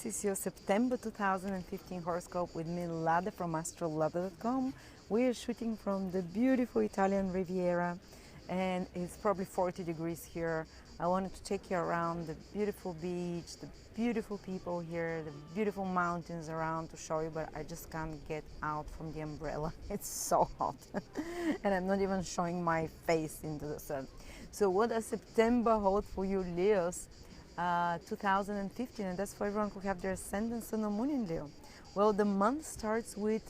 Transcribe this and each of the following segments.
this is your September 2015 horoscope with me, Lada from astrolada.com. We are shooting from the beautiful Italian Riviera and it's probably 40 degrees here. I wanted to take you around the beautiful beach, the beautiful people here, the beautiful mountains around to show you, but I just can't get out from the umbrella. It's so hot and I'm not even showing my face into the sun. So what does September hold for you, Leos? 2015, and that's for everyone who have their ascendant, sun, or moon in Leo. Well, the month starts with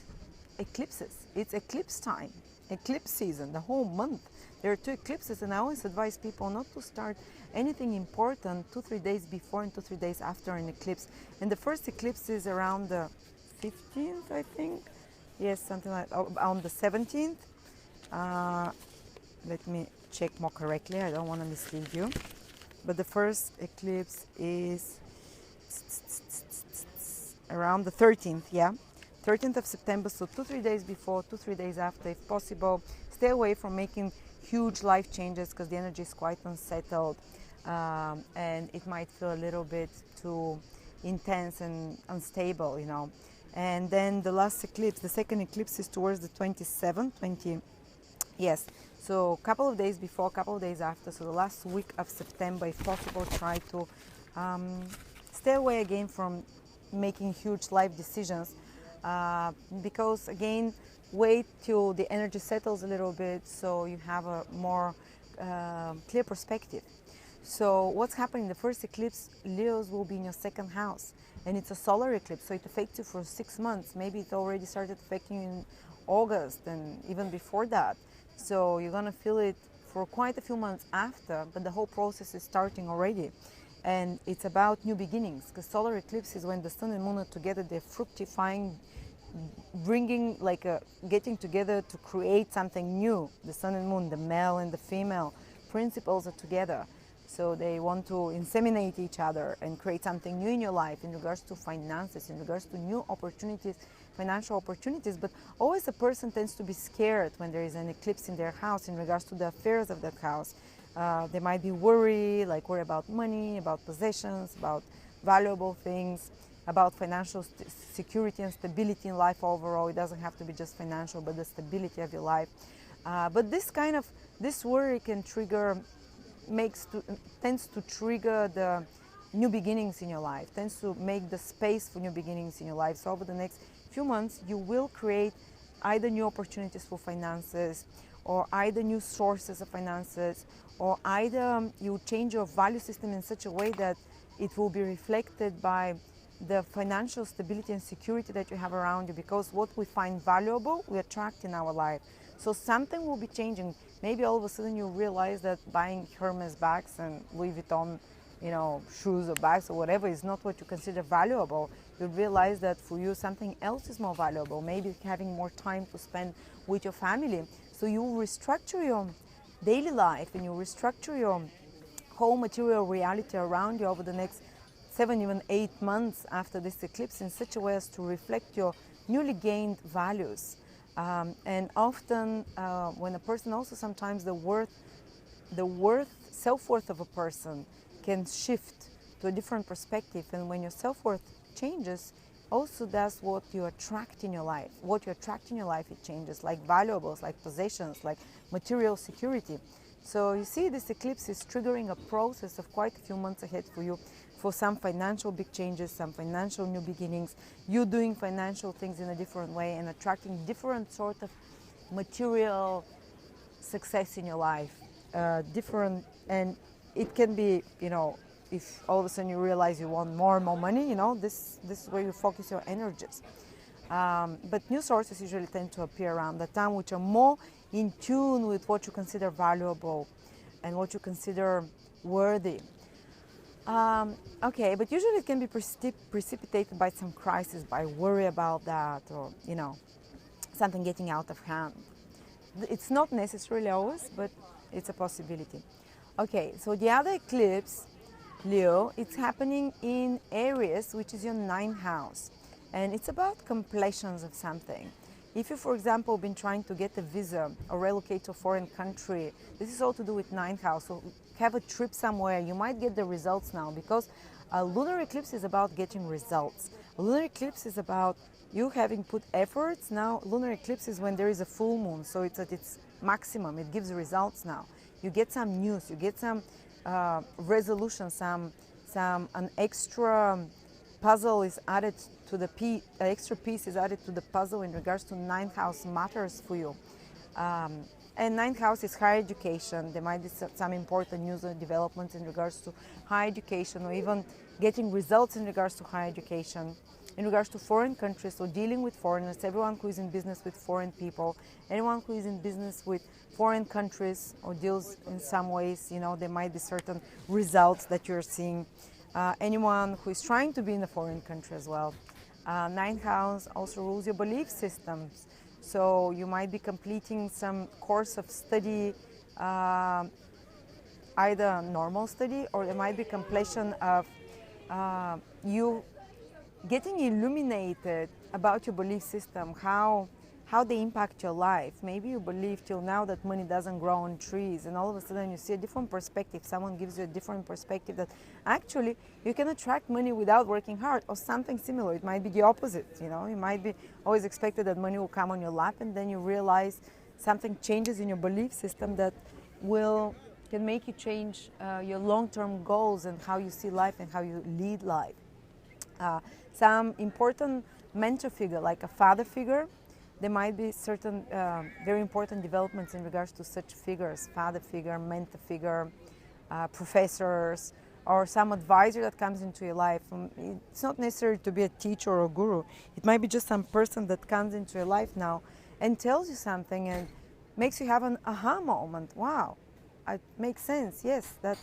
eclipses. It's eclipse time, eclipse season, the whole month. There are 2 eclipses, and I always advise people not to start anything important 2-3 days before and 2-3 days after an eclipse. And the first eclipse is around the 15th, I think. Yes, something like on the 17th. Let me check more correctly. I don't want to mislead you. But the first eclipse is around the 13th, yeah? 13th of September, so 2-3 days before, 2-3 days after, if possible. Stay away from making huge life changes because the energy is quite unsettled and it might feel a little bit too intense and unstable, you know. And then the last eclipse, the second eclipse is towards the 27th, yes. So a couple of days before, a couple of days after, so the last week of September, if possible, try to stay away again from making huge life decisions because, again, wait till the energy settles a little bit so you have a more clear perspective. So what's happening? The first eclipse, Leos, will be in your second house, and it's a solar eclipse, so it affects you for 6 months. Maybe it already started affecting you in August and even before that. So you're going to feel it for quite a few months after, but the whole process is starting already. And it's about new beginnings, because solar eclipse is when the sun and moon are together, they're fructifying, bringing like getting together to create something new. The sun and moon, the male and the female principles are together. So they want to inseminate each other and create something new in your life in regards to finances, in regards to new opportunities, financial opportunities. But always a person tends to be scared when there is an eclipse in their house in regards to the affairs of that house. They might be worried about money, about possessions, about valuable things, about financial security and stability in life overall. It doesn't have to be just financial, but the stability of your life. But this worry can trigger, tends to trigger the new beginnings in your life, tends to make the space for new beginnings in your life. So over the next few months, you will create either new opportunities for finances, or either new sources of finances, or either you change your value system in such a way that it will be reflected by the financial stability and security that you have around you, because what we find valuable, we attract in our life. So something will be changing. Maybe all of a sudden you realize that buying Hermes bags and Louis Vuitton, you know, shoes or bags or whatever is not what you consider valuable. You realize that for you something else is more valuable. Maybe having more time to spend with your family. So you restructure your daily life and you restructure your whole material reality around you over the next 7, even 8 months after this eclipse in such a way as to reflect your newly gained values. And often when a person also sometimes self-worth of a person can shift to a different perspective, and when your self-worth changes, also that's what you attract in your life. What you attract in your life, it changes, like valuables, like possessions, like material security. So you see, this eclipse is triggering a process of quite a few months ahead for you, for some financial big changes, some financial new beginnings, you doing financial things in a different way and attracting different sort of material success in your life. And it can be, you know, if all of a sudden you realize you want more and more money, you know, this is where you focus your energies. But new sources usually tend to appear around the time, which are more in tune with what you consider valuable and what you consider worthy. Okay, but usually it can be precipitated by some crisis, by worry about that, or, you know, something getting out of hand. It's not necessarily always, but it's a possibility. Okay, so the other eclipse, Leo, it's happening in Aries, which is your 9th house, and it's about completions of something. If you, for example, been trying to get a visa or relocate to a foreign country, this is all to do with 9th house. So have a trip somewhere, you might get the results now, because A lunar eclipse is about getting results. A lunar eclipse is about you having put efforts. Now, lunar eclipse is when there is a full moon, so it's at its maximum. It gives results now. You get some news, you get some resolution, an extra puzzle is added to the extra piece is added to the puzzle in regards to ninth house matters for you. And ninth house is higher education. There might be some important news or developments in regards to higher education, or even getting results in regards to higher education. In regards to foreign countries, so dealing with foreigners, everyone who is in business with foreign people, anyone who is in business with foreign countries or deals in some ways, you know, there might be certain results that you're seeing. Anyone who is trying to be in a foreign country as well. Ninth house also rules your belief systems. So you might be completing some course of study, either normal study, or there might be completion of you getting illuminated about your belief system, how they impact your life. Maybe you believe till now that money doesn't grow on trees, and all of a sudden you see a different perspective. Someone gives you a different perspective that actually you can attract money without working hard, or something similar. It might be the opposite, you know. You might be always expected that money will come on your lap, and then you realize something changes in your belief system that can make you change your long-term goals and how you see life and how you lead life. Some important mentor figure, like a father figure, there might be certain very important developments in regards to such figures, father figure, mentor figure, professors, or some advisor that comes into your life. It's not necessary to be a teacher or a guru. It might be just some person that comes into your life now and tells you something and makes you have an aha moment. Wow, it makes sense. Yes, that,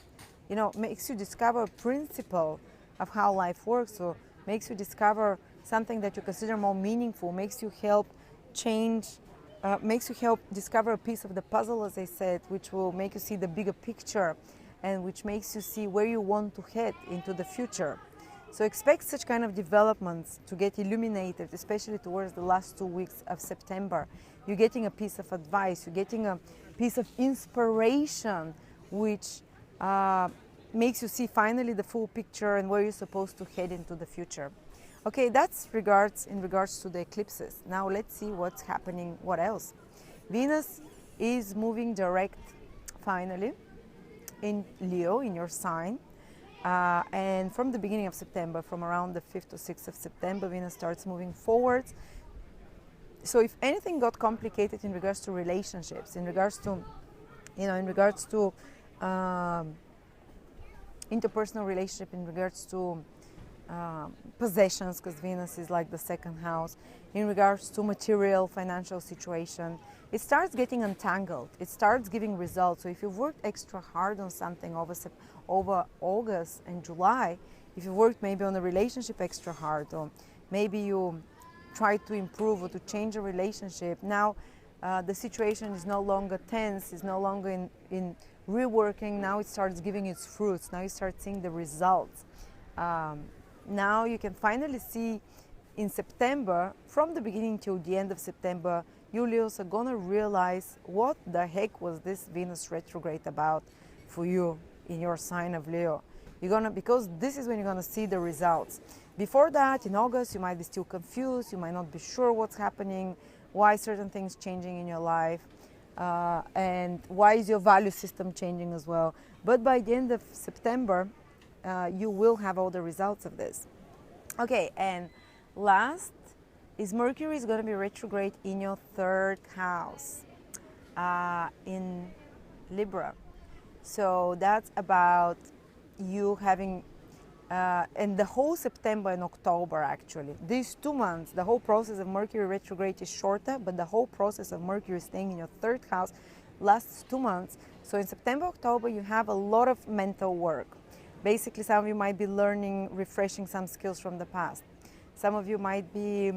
you know, makes you discover a principle of how life works, or makes you discover something that you consider more meaningful, makes you help change, makes you help discover a piece of the puzzle, as I said, which will make you see the bigger picture and which makes you see where you want to head into the future. So expect such kind of developments to get illuminated, especially towards the last 2 weeks of September. You're getting a piece of advice, you're getting a piece of inspiration, which makes you see finally the full picture and where you're supposed to head into the future. Okay, that's in regards to the eclipses. Now let's see what's happening. What else? Venus is moving direct finally in Leo, in your sign. And from the beginning of September, from around the 5th or 6th of September, Venus starts moving forwards. So if anything got complicated in regards to relationships, in regards to interpersonal relationship, in regards to possessions, because Venus is like the second house, in regards to material, financial situation, it starts getting untangled. It starts giving results. So if you've worked extra hard on something over August and July, if you worked maybe on a relationship extra hard, or maybe you tried to improve or to change a relationship, now the situation is no longer tense, is no longer in reworking. Now it starts giving its fruits. Now you start seeing the results. Now you can finally see in September, from the beginning till the end of September, you Leos are gonna realize what the heck was this Venus retrograde about for you in your sign of Leo. Because this is when you're gonna see the results. Before that, in August, you might be still confused, you might not be sure what's happening, why certain things changing in your life, and why is your value system changing as well. But by the end of September, you will have all the results of this. Okay, and last is Mercury is going to be retrograde in your third house, in Libra. So that's about you having, and the whole September and October actually, these 2 months, the whole process of Mercury retrograde is shorter, but the whole process of Mercury staying in your third house lasts 2 months. So in September, October, you have a lot of mental work. Basically, some of you might be learning, refreshing some skills from the past. Some of you might be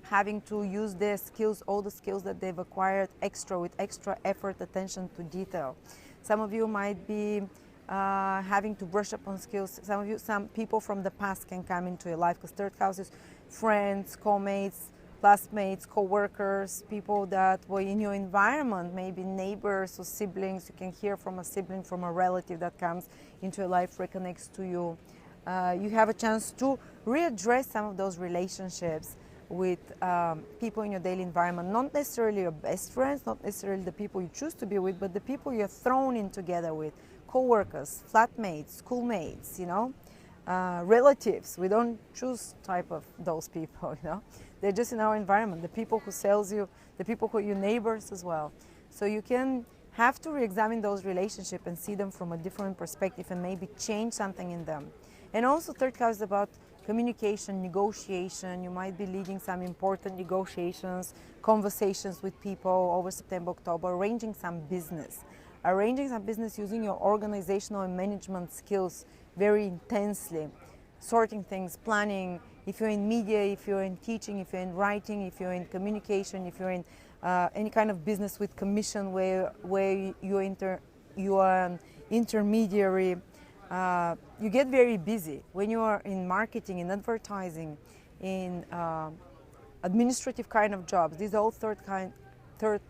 having to use their skills, all the skills that they've acquired with extra effort, attention to detail. Some of you might be having to brush up on skills. Some people from the past can come into your life, because third house is friends, co-mates, classmates, co-workers, people that were in your environment, maybe neighbors or siblings. You can hear from a sibling, from a relative that comes into your life, reconnects to you. You have a chance to readdress some of those relationships with people in your daily environment, not necessarily your best friends, not necessarily the people you choose to be with, but the people you're thrown in together with, co-workers, flatmates, schoolmates, you know, relatives. We don't choose type of those people, you know, they're just in our environment, the people who sells you, the people who are your neighbors as well. So you can have to re-examine those relationships and see them from a different perspective and maybe change something in them. And also third house is about communication, negotiation. You might be leading some important negotiations, conversations with people over September, October, arranging some business. Arranging some business using your organizational and management skills very intensely. Sorting things, planning. If you're in media, if you're in teaching, if you're in writing, if you're in communication, if you're in any kind of business with commission where you are an intermediary, you get very busy. When you are in marketing, in advertising, in administrative kind of jobs, these are all third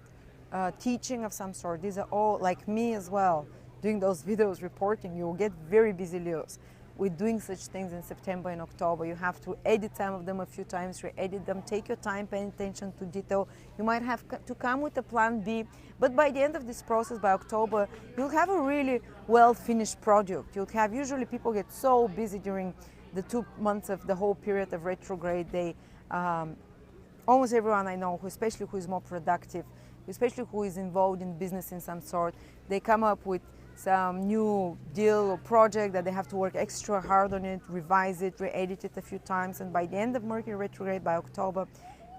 teaching of some sort. These are all, like me as well, doing those videos, reporting. You will get very busy, Leos, with doing such things in September and October. You have to edit some of them a few times, re-edit them, take your time, pay attention to detail. You might have to come with a plan B, but by the end of this process, by October, you'll have a really well-finished product. You'll have, usually people get so busy during the 2 months of the whole period of retrograde. They, almost everyone I know, especially who is more productive, especially who is involved in business in some sort, they come up with some new deal or project that they have to work extra hard on it, revise it, re-edit it a few times, and by the end of Mercury retrograde, by October,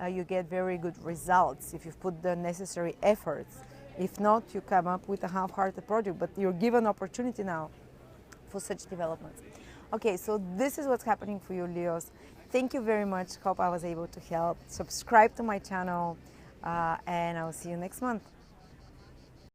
you get very good results if you've put the necessary efforts. If not, you come up with a half-hearted project, but you're given opportunity now for such developments. Okay, so this is what's happening for you, Leos. Thank you very much. Hope I was able to help. Subscribe to my channel, and I'll see you next month.